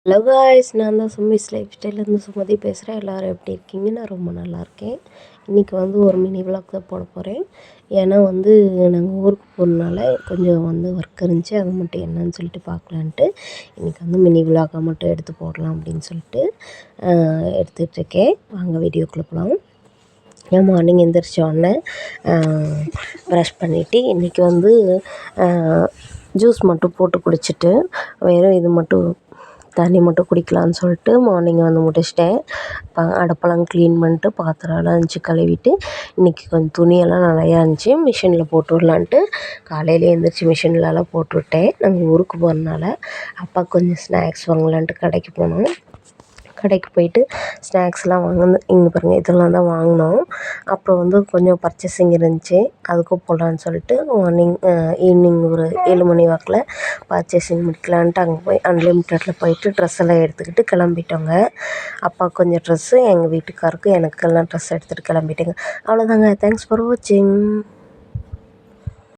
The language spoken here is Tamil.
ஹலோ காய்ஸ், நான் தான் சுமிஸ் லைஃப் ஸ்டைல்லேருந்து சுமதி பேசுகிறேன். எல்லோரும் எப்படி இருக்கீங்க? நான் ரொம்ப நல்லாயிருக்கேன். இன்றைக்கி ஒரு மினி விலாக் தான் போட போகிறேன். ஏன்னா நாங்கள் ஊருக்கு போகிறதுனால கொஞ்சம் ஒர்க் இருந்துச்சு. அது மட்டும் என்னன்னு சொல்லிட்டு பார்க்கலான்ட்டு இன்றைக்கி மினி விலாக்காக மட்டும் எடுத்து போடலாம் அப்படின்னு சொல்லிட்டு எடுத்துகிட்ருக்கேன். வாங்க வீடியோக்குள்ளே போகலாம். ஏன் மார்னிங் எந்திரிச்ச உடனே ப்ரஷ் பண்ணிவிட்டு இன்றைக்கி ஜூஸ் மட்டும் போட்டு குடிச்சிட்டு வெறும் இது மட்டும் தண்ணி மட்டும் குடிக்கலான்னு சொல்லிட்டு மார்னிங் முடிச்சிட்டேன். அடுப்பெல்லாம் க்ளீன் பண்ணிட்டு பாத்திரம்லாம் இருந்துச்சு கழுவிட்டு, இன்றைக்கி கொஞ்சம் துணியெல்லாம் நிறையா இருந்துச்சு, மிஷினில் போட்டு விடலான்ட்டு காலையிலே எழுந்திரிச்சி மிஷின்லலாம் போட்டுவிட்டேன். நாங்கள் ஊருக்கு போகிறதுனால அப்பாவுக்கு கொஞ்சம் ஸ்நாக்ஸ் வாங்கலான்ட்டு கடைக்கு போனோம். கடைக்கு போயிட்டு ஸ்நாக்ஸ்லாம் இங்கே பாருங்கள், இதெல்லாம் தான் வாங்கினோம். அப்புறம் கொஞ்சம் பர்ச்சேசிங் இருந்துச்சு, அதுக்கும் போகலான்னு சொல்லிட்டு ஈவினிங் ஒரு 7 மணி வாக்கில் பர்ச்சேசிங் முடிக்கலான்ட்டு அங்கே போய் அன்லிமிட்டடில் போயிட்டு ட்ரெஸ் எல்லாம் எடுத்துக்கிட்டு கிளம்பிட்டோங்க. அப்பாவுக்கு கொஞ்சம் ட்ரெஸ்ஸு, எங்கள் வீட்டுக்காருக்கு எனக்கெல்லாம் ட்ரெஸ் எடுத்துகிட்டு கிளம்பிட்டேங்க. அவ்வளோதாங்க. தேங்க்ஸ் ஃபார் வாட்சிங்.